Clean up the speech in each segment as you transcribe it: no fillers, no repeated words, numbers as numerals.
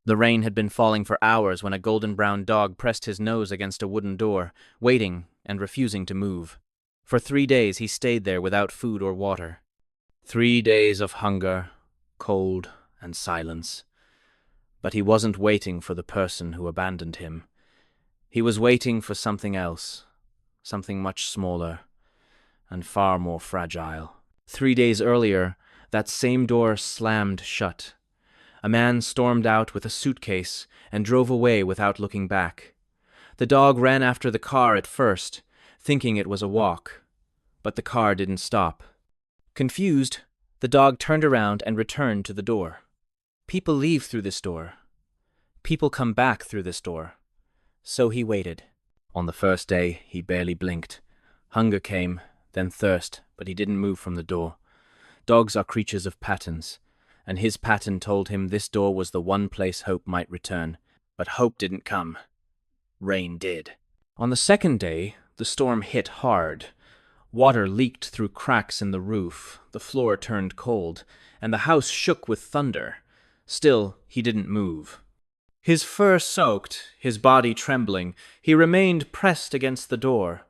The rain had been falling for hours when a golden-brown dog pressed his nose against a wooden door, waiting and refusing to move. For 3 days he stayed there without food or water. 3 days of hunger, cold, and silence. But he wasn't waiting for the person who abandoned him. He was waiting for something else, something much smaller and far more fragile. 3 days earlier, that same door slammed shut. A man stormed out with a suitcase and drove away without looking back. The dog ran after the car at first, thinking it was a walk, but the car didn't stop. Confused, the dog turned around and returned to the door. People leave through this door. People come back through this door. So he waited. On the first day, he barely blinked. Hunger came, then thirst, but he didn't move from the door. Dogs are creatures of patterns, and his pattern told him this door was the one place hope might return. But hope didn't come. Rain did. On the second day, the storm hit hard. Water leaked through cracks in the roof, the floor turned cold, and the house shook with thunder. Still, he didn't move. His fur soaked, his body trembling, he remained pressed against the door.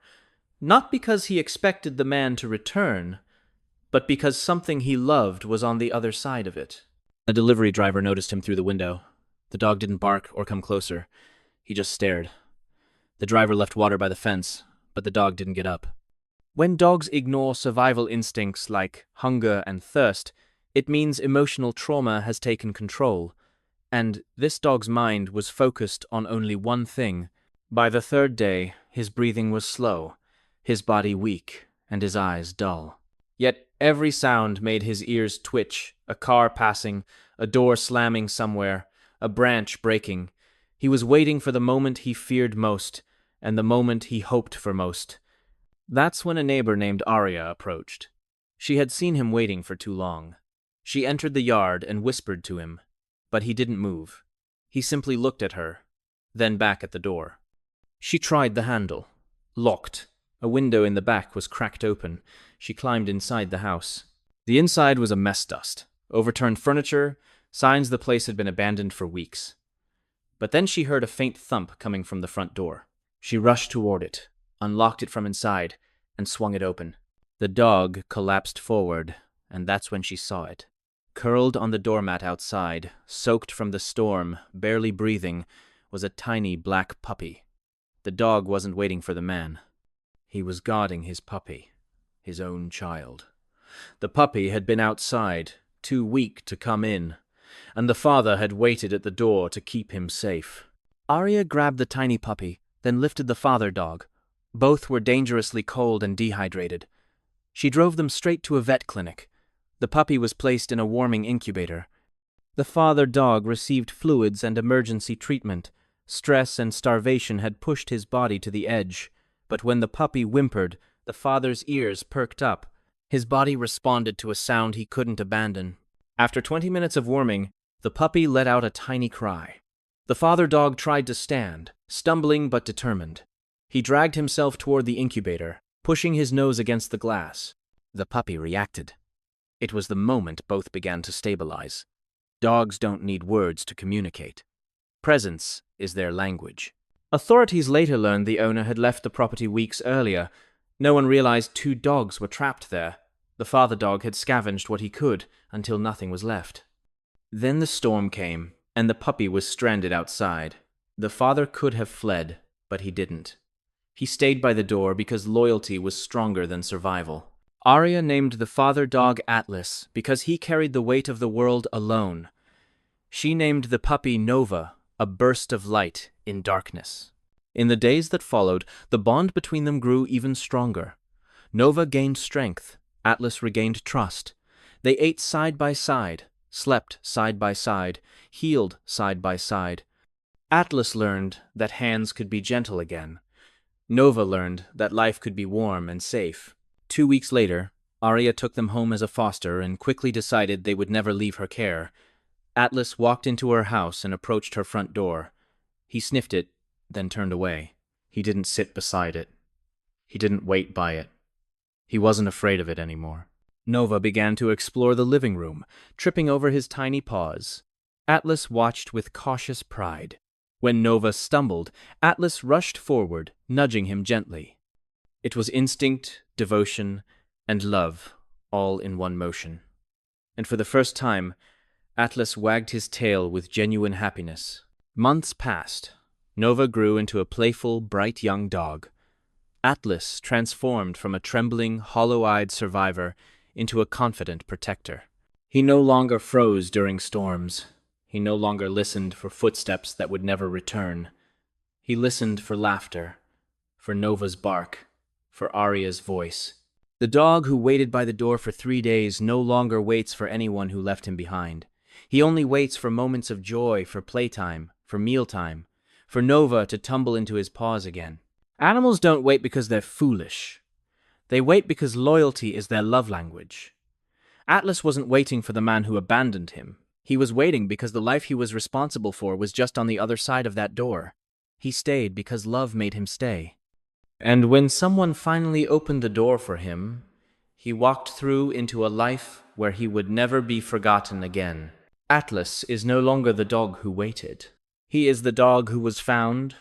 Not because he expected the man to return, but because something he loved was on the other side of it. A delivery driver noticed him through the window. The dog didn't bark or come closer. He just stared. The driver left water by the fence, but the dog didn't get up. When dogs ignore survival instincts like hunger and thirst, it means emotional trauma has taken control, and this dog's mind was focused on only one thing. By the third day, his breathing was slow, his body weak, and his eyes dull. Yet every sound made his ears twitch, a car passing, a door slamming somewhere, a branch breaking. He was waiting for the moment he feared most, and the moment he hoped for most. That's when a neighbor named Arya approached. She had seen him waiting for too long. She entered the yard and whispered to him, but he didn't move. He simply looked at her, then back at the door. She tried the handle. Locked. A window in the back was cracked open. She climbed inside the house. The inside was a mess dust. Overturned furniture, signs the place had been abandoned for weeks. But then she heard a faint thump coming from the front door. She rushed toward it, unlocked it from inside, and swung it open. The dog collapsed forward, and that's when she saw it. Curled on the doormat outside, soaked from the storm, barely breathing, was a tiny black puppy. The dog wasn't waiting for the man. He was guarding his puppy, his own child. The puppy had been outside, too weak to come in, and the father had waited at the door to keep him safe. Arya grabbed the tiny puppy, then lifted the father dog. Both were dangerously cold and dehydrated. She drove them straight to a vet clinic. The puppy was placed in a warming incubator. The father dog received fluids and emergency treatment. Stress and starvation had pushed his body to the edge. But when the puppy whimpered, the father's ears perked up. His body responded to a sound he couldn't abandon. After 20 minutes of warming, the puppy let out a tiny cry. The father dog tried to stand, stumbling but determined. He dragged himself toward the incubator, pushing his nose against the glass. The puppy reacted. It was the moment both began to stabilize. Dogs don't need words to communicate. Presence is their language. Authorities later learned the owner had left the property weeks earlier. No one realized 2 dogs were trapped there. The father dog had scavenged what he could until nothing was left. Then the storm came, and the puppy was stranded outside. The father could have fled, but he didn't. He stayed by the door because loyalty was stronger than survival. Arya named the father dog Atlas because he carried the weight of the world alone. She named the puppy Nova, a burst of light in darkness. In the days that followed, the bond between them grew even stronger. Nova gained strength. Atlas regained trust. They ate side by side, slept side by side, healed side by side. Atlas learned that hands could be gentle again. Nova learned that life could be warm and safe. 2 weeks later, Arya took them home as a foster and quickly decided they would never leave her care. Atlas walked into her house and approached her front door. He sniffed it, then turned away. He didn't sit beside it. He didn't wait by it. He wasn't afraid of it anymore. Nova began to explore the living room, tripping over his tiny paws. Atlas watched with cautious pride. When Nova stumbled, Atlas rushed forward, nudging him gently. It was instinct, devotion, and love, all in one motion. And for the first time, Atlas wagged his tail with genuine happiness. Months passed. Nova grew into a playful, bright young dog. Atlas transformed from a trembling, hollow-eyed survivor into a confident protector. He no longer froze during storms. He no longer listened for footsteps that would never return. He listened for laughter, for Nova's bark, for Arya's voice. The dog who waited by the door for 3 days no longer waits for anyone who left him behind. He only waits for moments of joy, for playtime, for mealtime, for Nova to tumble into his paws again. Animals don't wait because they're foolish. They wait because loyalty is their love language. Atlas wasn't waiting for the man who abandoned him. He was waiting because the life he was responsible for was just on the other side of that door. He stayed because love made him stay. And when someone finally opened the door for him, he walked through into a life where he would never be forgotten again. Atlas is no longer the dog who waited. He is the dog who was found,